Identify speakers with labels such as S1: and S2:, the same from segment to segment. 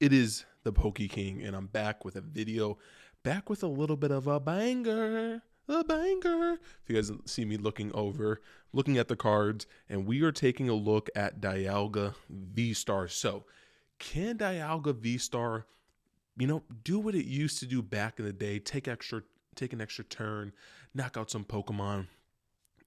S1: It is the Poke King, and I'm back with a video, back with a little bit of a banger. A banger. If you guys see me looking at the cards, and we are taking a look at DIALGA VSTAR. So, can DIALGA VSTAR, do what it used to do back in the day? Take an extra turn, knock out some Pokemon.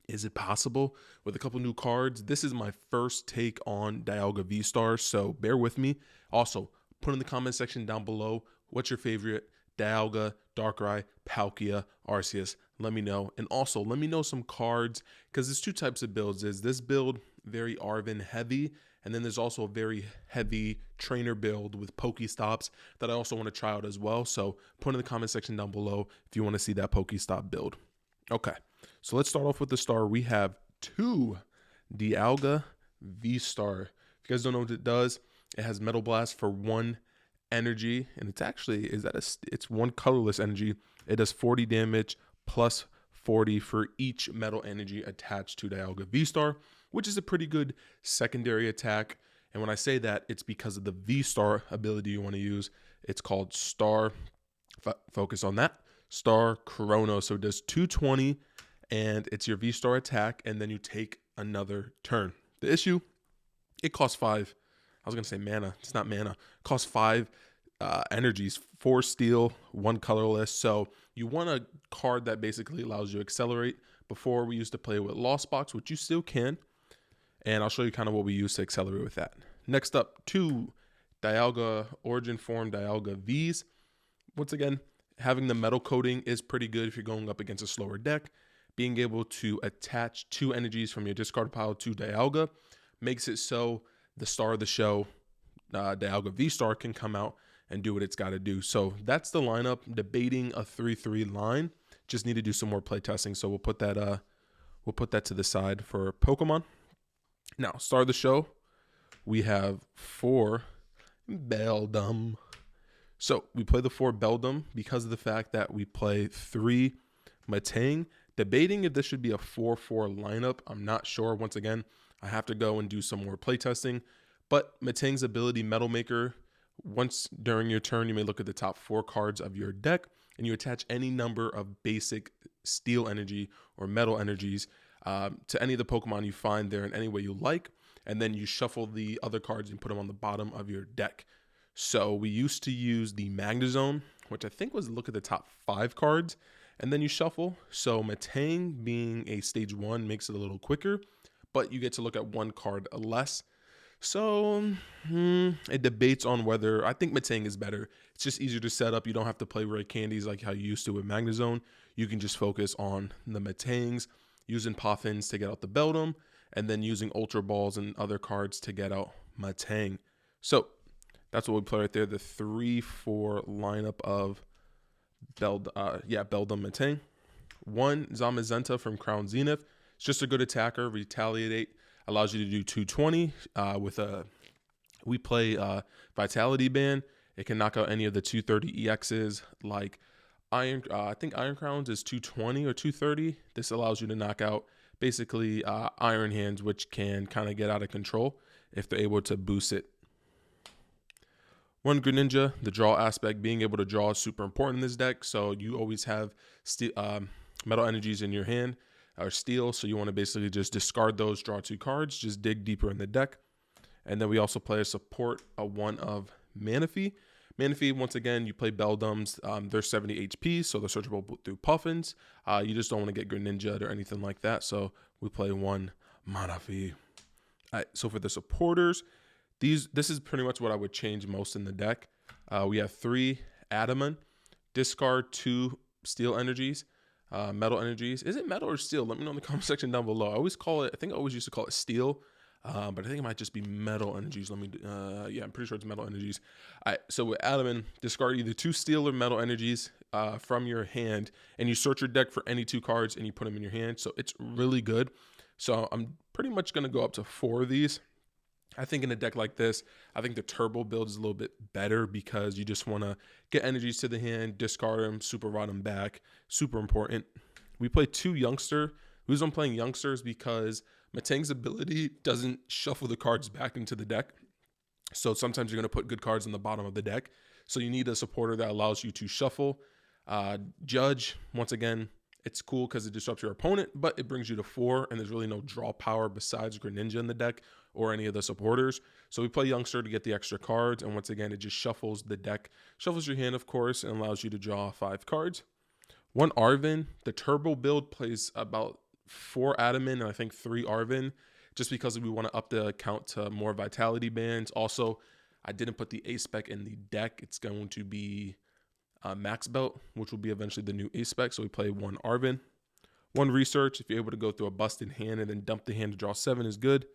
S1: Is it possible with a couple new cards? This is my first take on DIALGA VSTAR, so bear with me. Also, put in the comment section down below what's your favorite DIALGA, Darkrai, Palkia, Arceus. Let me know. And also, let me know some cards, because there's two types of builds. There's this build, very Arven heavy, and then there's also a very heavy trainer build with Pokestops that I also want to try out as well. So put in the comment section down below if you want to see that Pokestop build. Okay, so let's start off with the star. We have two DIALGA VSTAR. If you guys don't know what it does, it has Metal Blast for 1 energy, and it's one colorless energy. It does 40 damage plus 40 for each metal energy attached to DIALGA VSTAR, which is a pretty good secondary attack. And when I say that, it's because of the VSTAR ability you want to use. It's called Star. Focus on that. Star Chrono. So it does 220, and it's your VSTAR attack, and then you take another turn. The issue, it costs 5. I was going to say mana. It's not mana. It costs 5 energies, 4 steel, 1 colorless. So you want a card that basically allows you to accelerate. Before, we used to play with Lost Box, which you still can. And I'll show you kind of what we use to accelerate with that. Next up, 2 DIALGA Origin Form DIALGA Vs. Once again, having the metal coating is pretty good if you're going up against a slower deck. Being able to attach 2 energies from your discard pile to DIALGA makes it so the star of the show, DIALGA VSTAR, can come out and do what it's got to do. So that's the lineup. Debating a 3-3 line. Just need to do some more play testing. So we'll put that to the side for Pokemon. Now, star of the show, we have 4 Beldum. So we play the 4 Beldum because of the fact that we play 3 Matang. Debating if this should be a 4-4 lineup. I'm not sure. Once again, I have to go and do some more playtesting. But Matang's ability, Metal Maker, once during your turn, you may look at the top 4 cards of your deck, and you attach any number of basic steel energy or metal energies to any of the Pokemon you find there in any way you like, and then you shuffle the other cards and put them on the bottom of your deck. So we used to use the Magnezone, which I think was look at the top 5 cards, and then you shuffle. So Matang being a stage 1 makes it a little quicker, but you get to look at 1 card less. So it debates on whether I think Matang is better. It's just easier to set up. You don't have to play rare candies like how you used to with Magnezone. You can just focus on the Matangs, using Poffins to get out the Beldum, and then using Ultra Balls and other cards to get out Matang. So that's what we play right there. The 3-4 lineup of Beldum Matang. 1 Zamazenta from Crown Zenith. It's just a good attacker. Retaliate allows you to do 220 we play Vitality Band. It can knock out any of the 230 EXs like I think Iron Crowns is 220 or 230. This allows you to knock out basically Iron Hands, which can kind of get out of control if they're able to boost it. 1 Greninja, the draw aspect, being able to draw is super important in this deck. So you always have metal energies in your hand or steel. So you want to basically just discard those, draw 2 cards, just dig deeper in the deck. And then we also play a support, a 1 of Manaphy. Manaphy, once again, you play Beldums. They're 70 HP, so they're searchable through Puffins. You just don't want to get Greninja or anything like that. So we play 1 Manaphy. All right, so for the supporters, this is pretty much what I would change most in the deck. We have 3 Adamant, discard 2 steel energies, metal energies. Is it metal or steel? Let me know in the comment section down below. I always used to call it steel, but I think it might just be metal energies. Yeah, I'm pretty sure it's metal energies. All right, so with Adamant, discard either 2 steel or metal energies from your hand, and you search your deck for any 2 cards and you put them in your hand. So it's really good. So I'm pretty much going to go up to 4 of these. I think in a deck like this, I think the turbo build is a little bit better because you just want to get energies to the hand, discard them, super rod them back. Super important. We play 2 youngster. The reason I'm playing youngsters because Matang's ability doesn't shuffle the cards back into the deck. So sometimes you're going to put good cards in the bottom of the deck. So you need a supporter that allows you to shuffle. Judge, once again, it's cool because it disrupts your opponent, but it brings you to 4, and there's really no draw power besides Greninja in the deck or any of the supporters. So we play Youngster to get the extra cards, and once again, it just shuffles the deck, shuffles your hand, of course, and allows you to draw 5 cards. 1 Arvin, the turbo build plays about 4 Adamant and I think 3 Arvin, just because we want to up the count to more vitality bands. Also, I didn't put the ace spec in the deck. It's going to be max belt, which will be eventually the new ace spec. So we play 1 Arvin. 1 Research, if you're able to go through a busted hand and then dump the hand to draw 7 is good.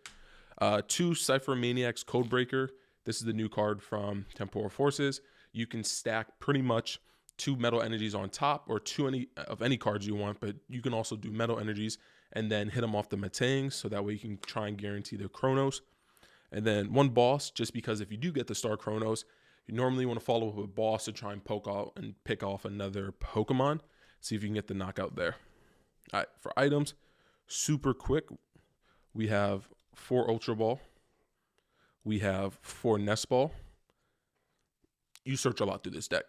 S1: 2 Cypher Maniacs Codebreaker. This is the new card from Temporal Forces. You can stack pretty much 2 metal energies on top, or 2 of any cards you want, but you can also do metal energies and then hit them off the Matangs, so that way you can try and guarantee the Chronos. And then 1 Boss, just because if you do get the Star Chronos, you normally want to follow up with a Boss to try and poke out and pick off another Pokemon. See if you can get the knockout there. All right, for items, super quick, we have 4 Ultra Ball. We have 4 Nest Ball. You search a lot through this deck.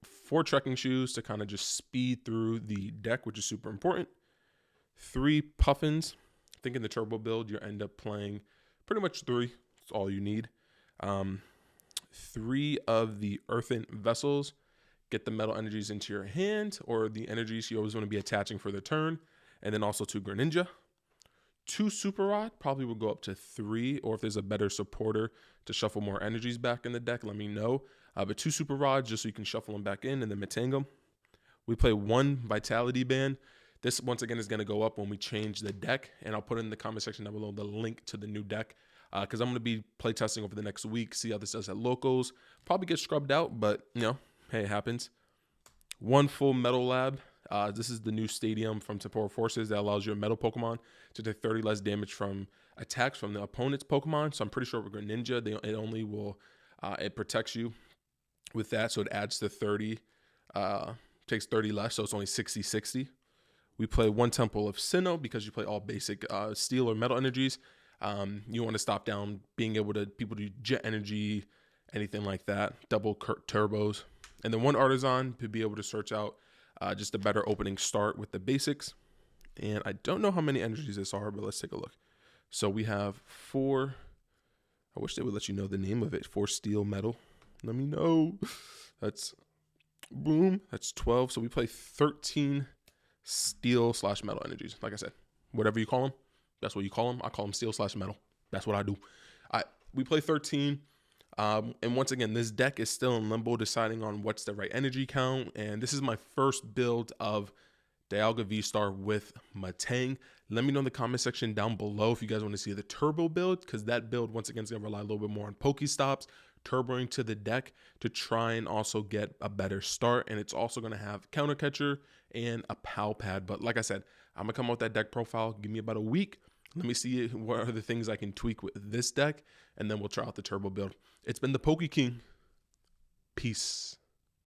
S1: 4 Trekking Shoes to kind of just speed through the deck, which is super important. 3 Puffins. I think in the turbo build, you end up playing pretty much 3. That's all you need. 3 of the Earthen Vessels. Get the metal energies into your hand, or the energies you always want to be attaching for the turn. And then also 2 Greninja. 2 Super Rod, probably will go up to 3, or if there's a better supporter to shuffle more energies back in the deck, let me know. But 2 Super Rods, just so you can shuffle them back in and then Matang them. We play 1 Vitality Band. This, once again, is going to go up when we change the deck, and I'll put in the comment section down below the link to the new deck, because I'm going to be playtesting over the next week, see how this does at locals. Probably get scrubbed out, but, you know, hey, it happens. 1 Full Metal Lab. This is the new stadium from Temporal Forces that allows your metal Pokemon to take 30 less damage from attacks from the opponent's Pokemon. So I'm pretty sure with Greninja, it only will, it protects you with that. So it adds to 30, takes 30 less. So it's only 60-60. We play 1 Temple of Sinnoh because you play all basic steel or metal energies. You want to stop down being able to people do jet energy, anything like that, double turbos. And then 1 Artisan to be able to search out just a better opening start with the basics. And I don't know how many energies this are, but let's take a look. So we have 4. I wish they would let you know the name of it. 4 steel metal. Let me know. That's boom. That's 12. So we play 13 steel/metal energies. Like I said, whatever you call them, that's what you call them. I call them steel/metal. That's what I do. We play 13. And once again, this deck is still in limbo, deciding on what's the right energy count. And this is my first build of DIALGA VSTAR with Matang. Let me know in the comment section down below if you guys want to see the turbo build, because that build, once again, is going to rely a little bit more on Pokestops, turboing to the deck to try and also get a better start. And it's also going to have Counter Catcher and a PAL pad. But like I said, I'm going to come out with that deck profile. Give me about a week. Let me see what are the things I can tweak with this deck, and then we'll try out the turbo build. It's been the Poke King. Peace.